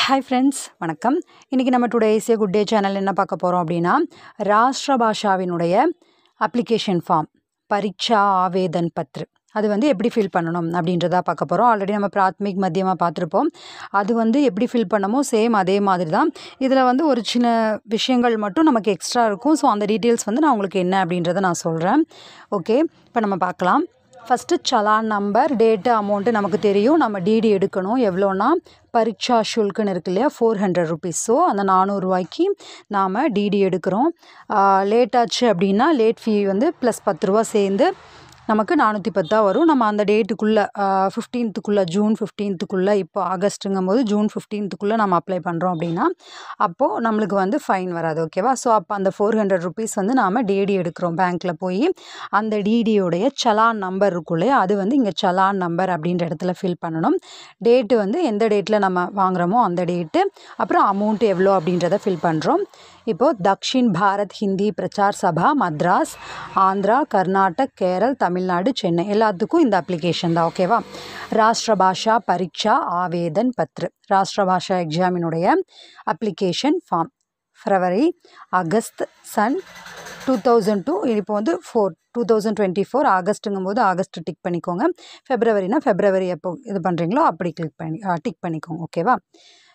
Hi friends, வணக்கம். இன்றைக்கி நம்ம today is a good day channel என்ன பார்க்க போகிறோம் அப்படின்னா, ராஷ்டிர பாஷாவினுடைய அப்ளிகேஷன் ஃபார்ம் பரீட்சா ஆவேதன் பத்ரு அது வந்து எப்படி ஃபில் பண்ணணும் அப்படின்றதா பார்க்க போகிறோம். ஆல்ரெடி நம்ம பிராத்மிக் மத்தியமாக பார்த்துருப்போம். அது வந்து எப்படி ஃபில் பண்ணமோ சேம் அதே மாதிரி தான். இதில் வந்து ஒரு சின்ன விஷயங்கள் மட்டும் நமக்கு எக்ஸ்ட்ரா இருக்கும். ஸோ அந்த டீட்டெயில்ஸ் வந்து நான் உங்களுக்கு என்ன அப்படின்றத நான் சொல்கிறேன். ஓகே, இப்போ நம்ம பார்க்கலாம். First challan number, date, amount நமக்கு தெரியும். நம்ம டிடி எடுக்கணும். எவ்வளோனா பரீட்சா ஷுல்க்குன்னு இருக்கு இல்லையா, 400 ருபீஸ். ஸோ அந்த 400 ரூபாய்க்கு நாம் டிடி எடுக்கிறோம். லேட் ஆச்சு அப்படின்னா லேட் ஃபீ வந்து ப்ளஸ் 10 ரூபா சேர்ந்து நமக்கு 410 வரும். நம்ம அந்த டேட்டுக்குள்ளே 15க்குள்ளே ஜூன் 15க்குள்ளே, இப்போ ஆகஸ்ட்டுங்கும் போது ஜூன் 15க்குள்ளே நம்ம அப்ளை பண்ணுறோம் அப்படின்னா அப்போது நம்மளுக்கு வந்து ஃபைன் வராது. ஓகேவா? ஸோ அப்போ அந்த 400 ருபீஸ் வந்து நாம் டிடி எடுக்கிறோம். பேங்க்கில் போய் அந்த டிடியோடைய சலான் நம்பர் இருக்கும் இல்லையா, அது வந்து இங்கே சலான் நம்பர் அப்படின்ற இடத்துல ஃபில் பண்ணணும். டேட்டு வந்து எந்த டேட்டில் நம்ம வாங்குகிறோமோ அந்த டேட்டு, அப்புறம் அமௌண்ட்டு எவ்வளோ அப்படின்றத ஃபில் பண்ணுறோம். இப்போது தக்ஷின் பாரத் ஹிந்தி பிரச்சார் சபா மத்ராஸ், ஆந்திரா, கர்நாடக், கேரள், தமிழ்நாடு, சென்னை எல்லாத்துக்கும் இந்த அப்ளிகேஷன் தான். ஓகேவா? ராஷ்டிர பாஷா பரீட்சா ஆவேதன் பத்ரு, ராஷ்டிர பாஷா எக்ஸாமினுடைய அப்ளிகேஷன் ஃபார்ம் ஃபெப்ரவரி ஆகஸ்ட் சன் 2002. இப்போ வந்து 2024 ஆகஸ்ட்டுங்கும் போது ஆகஸ்ட் டிக் பண்ணிக்கோங்க. ஃபெப்ரவரினா ஃபெப்ரவரி எப்போ இது பண்ணுறீங்களோ அப்படி டிக் பண்ணிக்கோங்க. ஓகேவா?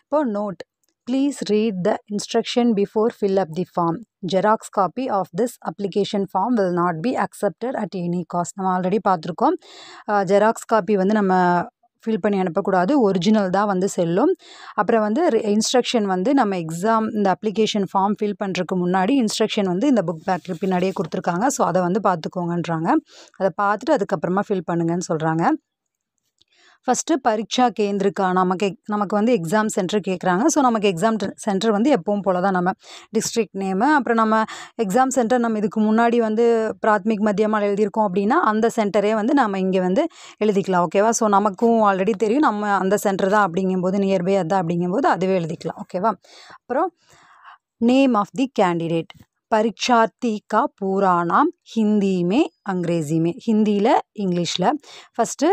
இப்போது note, please read the instruction before fill up the form. Xerox copy of this application form will not be accepted at any cost. நம்ம ஆல்ரெடி பார்த்துருக்கோம். ஜெராக்ஸ் காப்பி வந்து நம்ம ஃபில் பண்ணி அனுப்பக்கூடாது, ஒரிஜினல் தான் வந்து செல்லும். அப்புறம் வந்து இன்ஸ்ட்ரக்ஷன் வந்து நம்ம எக்ஸாம் இந்த அப்ளிகேஷன் ஃபார்ம் ஃபில் பண்ணுறதுக்கு முன்னாடி இன்ஸ்ட்ரக்ஷன் வந்து இந்த புக் பேக்கில் பின்னாடியே கொடுத்துருக்காங்க. ஸோ அதை வந்து பார்த்துக்கோங்கன்றாங்க. அதை பார்த்துட்டு அதுக்கப்புறமா ஃபில் பண்ணுங்கன்னு சொல்கிறாங்க. ஃபஸ்ட்டு பரீட்சா கேந்திருக்கா நமக்கு வந்து எக்ஸாம் சென்டர் கேட்குறாங்க. ஸோ நமக்கு எக்ஸாம் சென்டர் வந்து எப்பவும் போல தான் நம்ம டிஸ்ட்ரிக்ட் நேமு, அப்புறம் நம்ம எக்ஸாம் சென்டர் நம்ம இதுக்கு முன்னாடி வந்து பிராத்மிக் மத்தியமாக எழுதியிருக்கோம் அப்படின்னா அந்த சென்டரே வந்து நம்ம இங்கே வந்து எழுதிக்கலாம். ஓகேவா? ஸோ நமக்கும் ஆல்ரெடி தெரியும் நம்ம அந்த சென்டர் தான் அப்படிங்கும்போது, நியர்பை அதுதான் அப்படிங்கும்போது அதுவே எழுதிக்கலாம். ஓகேவா? அப்புறம் நேம் ஆஃப் தி கேண்டிடேட், परीक्षार्थी का पूरा नाम हिंदी में अंग्रेज़ी में, ஹிந்தியில் இங்கிலீஷில். ஃபஸ்ட்டு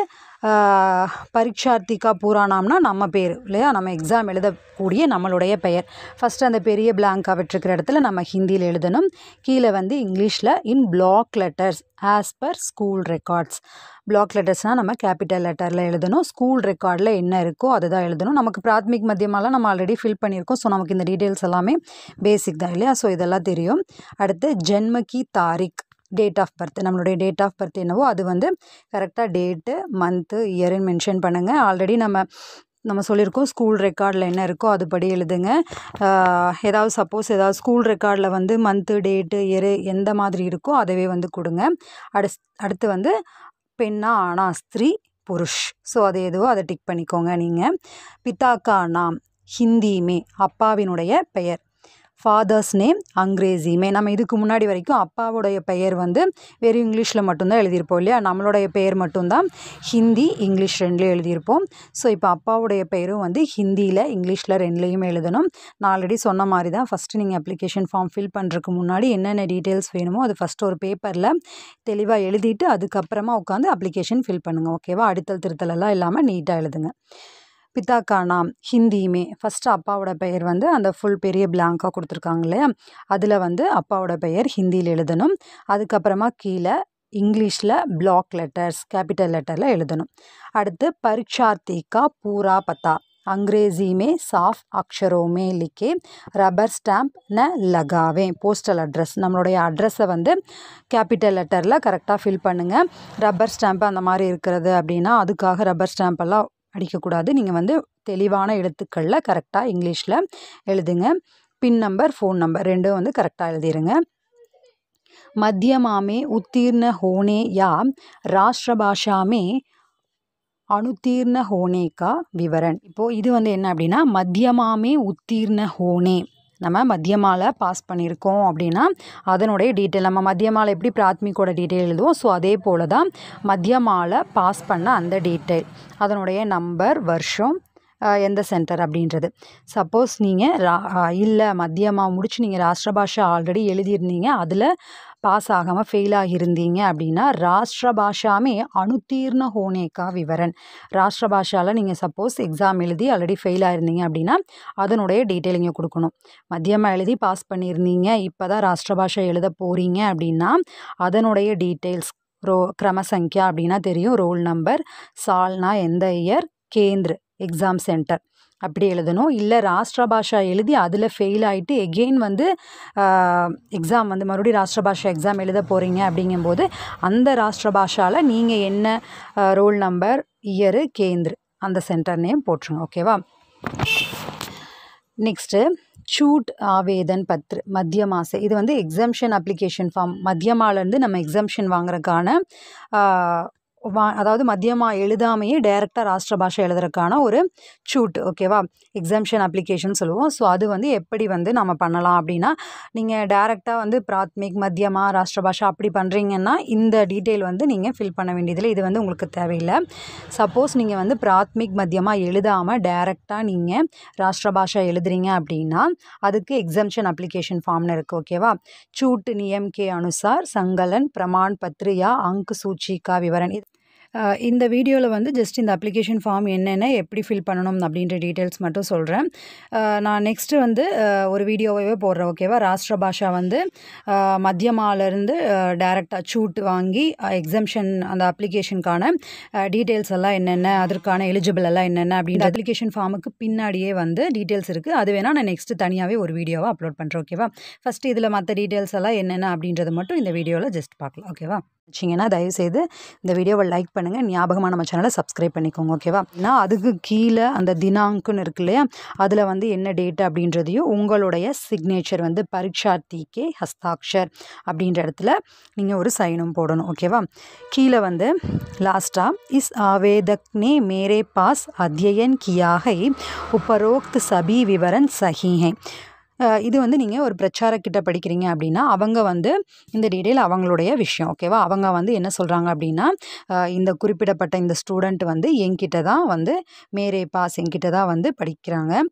பரீட்சார்த்தி கா பூரா நாம்னா நம்ம பேர் இல்லையா, நம்ம எக்ஸாம் எழுதக்கூடிய நம்மளுடைய பெயர். ஃபஸ்ட்டு அந்த பெரிய பிளாங்காக விட்டுருக்கிற இடத்துல நம்ம ஹிந்தியில் எழுதணும். கீழே வந்து இங்கிலீஷில் in block letters as per school records. Block லெட்டர்ஸ்னால் நம்ம கேபிட்டல் லெட்டரில் எழுதணும். ஸ்கூல் ரெக்கார்டில் என்ன இருக்கோ அதை தான் எழுதணும். நமக்கு பிராத்மிக் மத்தியமாலாம் நம்ம ஆல்ரெடி ஃபில் பண்ணியிருக்கோம். ஸோ நமக்கு இந்த டீட்டெயில்ஸ் எல்லாமே பேசிக் தான் இல்லையா. ஸோ இதெல்லாம் தெரியும். அடுத்து ஜென்ம கி தாரிக், டேட் ஆஃப் பர்த், நம்மளுடைய டேட் ஆஃப் பர்த் என்னவோ அது வந்து கரெக்டாக டேட்டு, மந்த்து, இயருன்னு மென்ஷன் பண்ணுங்கள். ஆல்ரெடி நம்ம சொல்லியிருக்கோம் ஸ்கூல் ரெக்கார்டில் என்ன இருக்கோ அதுபடி எழுதுங்க. ஏதாவது சப்போஸ் ஏதாவது ஸ்கூல் ரெக்கார்டில் வந்து மந்த்து, டேட்டு, இயரு எந்த மாதிரி இருக்கோ அதவே வந்து கொடுங்க. அடுத்து வந்து பெண்ணா ஆனா, ஸ்திரீ புருஷ், ஸோ அது எதுவோ அதை டிக் பண்ணிக்கோங்க நீங்கள். பிதாக்கா நாம் ஹிந்திமே, அப்பாவினுடைய பெயர். ஃபாதர்ஸ் நேம் அங்கிரேசிமே, நம்ம இதுக்கு முன்னாடி வரைக்கும் அப்பாவுடைய பெயர் வந்து வெறும் இங்கிலீஷில் மட்டும்தான் எழுதியிருப்போம் இல்லையா. நம்மளுடைய பெயர் மட்டும்தான் ஹிந்தி இங்கிலீஷ் ரெண்டுலேயும் எழுதியிருப்போம். ஸோ இப்போ அப்பாவுடைய பெயரும் வந்து ஹிந்தியில் இங்கிலீஷில் ரெண்டுலேயுமே எழுதணும். நான் ஆல்ரெடி சொன்ன மாதிரி தான் ஃபஸ்ட்டு நீங்கள் அப்ளிகேஷன் ஃபார்ம் ஃபில் பண்ணுறதுக்கு முன்னாடி என்னென்ன டீட்டெயில்ஸ் வேணுமோ அது ஃபஸ்ட்டு ஒரு பேப்பரில் தெளிவாக எழுதிட்டு அதுக்கப்புறமா உட்காந்து அப்ளிகேஷன் ஃபில் பண்ணுங்கள். ஓகேவா? அடித்தல் திருத்தலெல்லாம் இல்லாமல் நீட்டாக எழுதுங்க. பிதாக்கா நாம் ஹிந்தியுமே, ஃபஸ்ட்டு அப்பாவோட பெயர் வந்து அந்த ஃபுல் பெரிய பிளாங்காக கொடுத்துருக்காங்க இல்லையா, அதில் வந்து அப்பாவோட பெயர் ஹிந்தியில் எழுதணும். அதுக்கப்புறமா கீழே இங்கிலீஷில் பிளாக் லெட்டர்ஸ் கேபிட்டல் லெட்டரில் எழுதணும். அடுத்து பரீட்சார்த்தி கா பூரா பத்தா अंग्रेज़ी में साफ अक्षरों में लिखे रबर स्टैम्प न लगावें. போஸ்டல் அட்ரஸ், நம்மளுடைய அட்ரஸை வந்து கேபிட்டல் லெட்டரில் கரெக்டாக ஃபில் பண்ணுங்கள். ரப்பர் ஸ்டாம்ப் அந்த மாதிரி இருக்கிறது அப்படின்னா அதுக்காக ரப்பர் ஸ்டாம்பெல்லாம் அடிக்கக்கூடாது. நீங்கள் வந்து தெளிவான எழுத்துக்களில் கரெக்டாக இங்கிலீஷில் எழுதுங்க. பின் நம்பர், ஃபோன் நம்பர் ரெண்டும் வந்து கரெக்டாக எழுதிடுங்க. मध्यमा में उत्तीर्ण होने या राष्ट्रभाषा में अनुत्तीर्ण होने का विवरण. இப்போது இது வந்து என்ன அப்படின்னா, மத்தியமாமே உத்தீர்ண ஹோனே, நம்ம மத்தியமாவில் பாஸ் பண்ணியிருக்கோம் அப்படின்னா அதனுடைய டீட்டெயில், நம்ம மத்தியமாவில் எப்படி பிராத்மிக்கோட டீட்டெயில் எழுதுவோம் ஸோ அதே போல் தான் மத்தியமாவில் பாஸ் பண்ண அந்த டீட்டெயில், அதனுடைய நம்பர், வருஷம், எந்த சென்டர் அப்படின்றது. சப்போஸ் நீங்கள் இல்லை மத்தியமாக முடிச்சு நீங்கள் ராஷ்டிர பாஷா ஆல்ரெடி எழுதியிருந்தீங்க, அதில் பாஸ் ஆகாமல் ஃபெயில் ஆகியிருந்தீங்க அப்படின்னா ராஷ்டிர பாஷாமே அனுத்தீர்ண ஹோனேக்கா விவரன். ராஷ்டிர பாஷாவில் நீங்கள் சப்போஸ் எக்ஸாம் எழுதி ஆல்ரெடி ஃபெயில் ஆகிருந்தீங்க அப்படின்னா அதனுடைய டீட்டெயில் இங்கே கொடுக்கணும். மத்தியமாக எழுதி பாஸ் பண்ணியிருந்தீங்க, இப்போ தான் ராஷ்டிர பாஷா எழுத போகிறீங்க அப்படின்னா அதனுடைய டீட்டெயில்ஸ் கிரமசங்கியா அப்படின்னா தெரியும், ரோல் நம்பர், சால்னா எந்த இயர், கேந்திர எக்ஸாம் சென்டர் அப்படி எழுதணும். இல்லை ராஷ்டிர பாஷா எழுதி அதில் ஃபெயில் ஆகிட்டு எகெயின் வந்து எக்ஸாம் வந்து மறுபடியும் ராஷ்டிர பாஷா எக்ஸாம் எழுத போகிறீங்க அப்படிங்கும்போது அந்த ராஷ்டிர பாஷாவில் நீங்கள் என்ன ரோல் நம்பர், இயரு, கேந்திர அந்த சென்டர் நேம் போட்டுருங்க. ஓகேவா. நெக்ஸ்ட்டு छूट आवेदन पत्र मध्यमा से இது வந்து எக்ஸம்ஷன் அப்ளிகேஷன் ஃபார்ம். மத்தியமாலேருந்து நம்ம எக்ஸம்ஷன் வாங்குறதுக்கான அதாவது மத்தியமா எழுதாமையே டைரெக்டாக ராஷ்டிர பாஷா எழுதுறதுக்கான ஒரு சூட். ஓகேவா. எக்ஸம்ஷன் அப்ளிகேஷன் சொல்லுவோம். ஸோ அது வந்து எப்படி வந்து நம்ம பண்ணலாம் அப்படின்னா, நீங்கள் டைரெக்டாக வந்து பிராத்மிக் மத்தியமா ராஷ்டிர பாஷா அப்படி பண்ணுறீங்கன்னா இந்த டீட்டெயில் வந்து நீங்கள் ஃபில் பண்ண வேண்டியதில்லை, இது வந்து உங்களுக்கு தேவையில்லை. சப்போஸ் நீங்கள் வந்து பிராத்மிக் மத்தியமா எழுதாமல் டைரெக்டாக நீங்கள் ராஷ்டிர பாஷா எழுதுறீங்க அப்படின்னா அதுக்கு எக்ஸம்ஷன் அப்ளிகேஷன் ஃபார்ம்னு இருக்குது. ஓகேவா. छूट नियम के अनुसार संकलन प्रमाण पत्र या अंक सूची का विवरण. இந்த வீடியோவில் வந்து ஜஸ்ட் இந்த அப்ளிகேஷன் ஃபார்ம் என்னென்ன எப்படி ஃபில் பண்ணணும் அப்படின்ற டீட்டெயில்ஸ் மட்டும் சொல்கிறேன். நான் நெக்ஸ்ட்டு வந்து ஒரு வீடியோவே போடுறேன். ஓகேவா. ராஷ்டிர பாஷா வந்து மத்தியமாலேருந்து டைரெக்டாக சூட் வாங்கி எக்ஸம்ஷன் அந்த அப்ளிகேஷனுக்கான டீட்டெயில்ஸ் எல்லாம் என்னென்ன, அதற்கான எலிஜிபிள் எல்லாம் என்னென்ன அப்படின்ற அப்ளிகேஷன் ஃபார்முக்கு பின்னாடியே வந்து டீட்டெயில்ஸ் இருக்குது. அது வேணால் நான் நெக்ஸ்ட்டு தனியாகவே ஒரு வீடியோவை அப்லோட் பண்ணுறேன். ஓகேவா. ஃபஸ்ட்டு இதில் மற்ற டீட்டெயில்ஸ் எல்லாம் என்னென்ன அப்படின்றது மட்டும் இந்த வீடியோவில் ஜஸ்ட் பார்க்கலாம். ஓகேவா. வச்சிங்கன்னா தயவுசெய்து இந்த வீடியோவை லைக் பண்ணுங்கள், ஞாபகமாக நம்ம சேனலை சப்ஸ்கிரைப் பண்ணிக்கோங்க. ஓகேவா. நான் அதுக்கு கீழே அந்த தினாங்க்குன்னு இருக்கு இல்லையா, அதில் வந்து என்ன டேட் அப்படின்றதையும் உங்களுடைய சிக்னேச்சர் வந்து பரீட்சார்த்திக்கே ஹஸ்தாக்ஷர் அப்படின்ற இடத்துல நீங்கள் ஒரு சைனும் போடணும். ஓகேவா. கீழே வந்து லாஸ்ட்டாக இஸ் ஆவேதக் நே மேரே பாஸ் அத்தியன் கியா ஹை உபரோக்த் சபி விவரன் சஹி ஹை. இது வந்து நீங்கள் ஒரு பிரச்சாரக்கிட்ட படிக்கிறீங்க அப்படின்னா அவங்க வந்து இந்த டீட்டெயில் அவங்களுடைய விஷயம். ஓகேவா. அவங்க வந்து என்ன சொல்கிறாங்க அப்படின்னா, இந்த குறிப்பிடப்பட்ட இந்த ஸ்டூடெண்ட் வந்து என்கிட்ட தான் வந்து மேரே பாஸ் என்கிட்ட தான் வந்து படிக்கிறாங்க,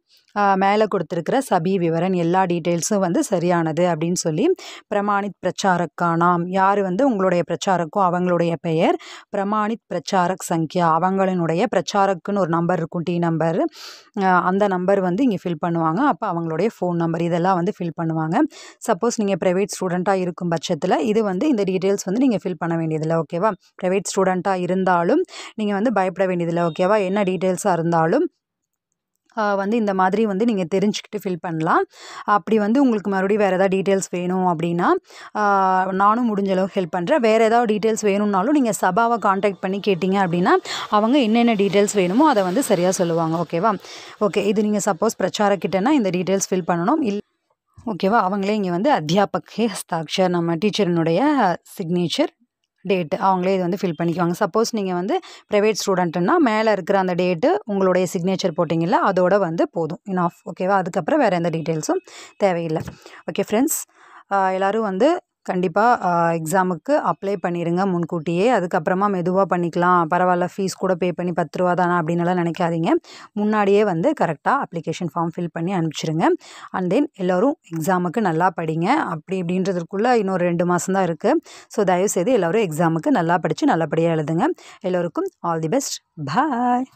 மேலே கொடுத்துருக்கிற சபி விவரன் எல்லா டீட்டெயில்ஸும் வந்து சரியானது அப்படின்னு சொல்லி பிரமாணித் பிரச்சாரக்கா நாம், யார் வந்து உங்களுடைய பிரச்சாரக்கோ அவங்களுடைய பெயர், பிரமாணித் பிரச்சாரக் சங்கியா அவங்களினுடைய பிரச்சாரக்குன்னு ஒரு நம்பர் இருக்கும், டி நம்பர், அந்த நம்பர் வந்து இங்கே ஃபில் பண்ணுவாங்க. அப்போ அவங்களுடைய ஃபோன் நம்பர் இதெல்லாம் வந்து ஃபில் பண்ணுவாங்க. சப்போஸ் நீங்கள் ப்ரைவேட் ஸ்டூடெண்ட்டாக இருக்கும் பட்சத்தில் இது வந்து இந்த டீட்டெயில்ஸ் வந்து நீங்கள் ஃபில் பண்ண வேண்டியதில்லை. ஓகேவா. ப்ரைவேட் ஸ்டூடெண்ட்டாக இருந்தாலும் நீங்கள் வந்து பயப்பட வேண்டியதில்லை. ஓகேவா. என்ன டீட்டெயில்ஸாக இருந்தாலும் வந்து இந்த மாதிரி வந்து நீங்கள் தெரிஞ்சுக்கிட்டு ஃபில் பண்ணலாம். அப்படி வந்து உங்களுக்கு மறுபடியும் வேறு ஏதாவது டீட்டெயில்ஸ் வேணும் அப்படின்னா நானும் முடிஞ்ச அளவுக்கு ஹெல்ப் பண்ணுறேன். வேறு ஏதாவது டீட்டெயில்ஸ் வேணும்னாலும் நீங்கள் சபாவை காண்டாக்ட் பண்ணி கேட்டிங்க அப்படின்னா அவங்க என்னென்ன டீட்டெயில்ஸ் வேணுமோ அதை வந்து சரியாக சொல்லுவாங்க. ஓகேவா. ஓகே. இது நீங்கள் சப்போஸ் பிரச்சாரக்கிட்டனா இந்த டீட்டெயில்ஸ் ஃபில் பண்ணணும். ஓகேவா. அவங்களே இங்கே வந்து அத்தியாபக் ஹஸ்தாக்ஷர் நம்ம டீச்சரினுடைய சிக்னேச்சர் டேட்டு அவங்களே இது வந்து ஃபில் பண்ணிக்குவாங்க. சப்போஸ் நீங்கள் வந்து ப்ரைவேட் ஸ்டூடெண்ட்டுன்னா மேலே இருக்கிற அந்த டேட்டு உங்களுடைய சிக்னேச்சர் போட்டிங்கல்ல அதோட வந்து போதும், இனாஃப். ஓகேவா. அதுக்கப்புறம் வேறு எந்த டீட்டெயில்ஸும் தேவையில்லை. ஓகே ஃப்ரெண்ட்ஸ், எல்லோரும் வந்து கண்டிப்பாக எக்ஸாமுக்கு அப்ளை பண்ணிடுங்க முன்கூட்டியே. அதுக்கப்புறமா மெதுவாக பண்ணிக்கலாம், பரவாயில்ல ஃபீஸ் கூட பே பண்ணி 10 ரூபா தானே அப்படின்னுலாம் நினைக்காதீங்க. முன்னாடியே வந்து கரெக்டாக அப்ளிகேஷன் ஃபார்ம் ஃபில் பண்ணி அனுப்பிச்சிடுங்க. அண்ட் தென் எல்லோரும் எக்ஸாமுக்கு நல்லா படிங்க. அப்படி இப்படின்றதுக்குள்ளே இன்னொரு 2 மாதம் தான் இருக்குது. ஸோ தயவுசெய்து எல்லோரும் எக்ஸாமுக்கு நல்லா படித்து நல்லபடியாக எழுதுங்க. எல்லோருக்கும் ஆல் தி பெஸ்ட். பாய்.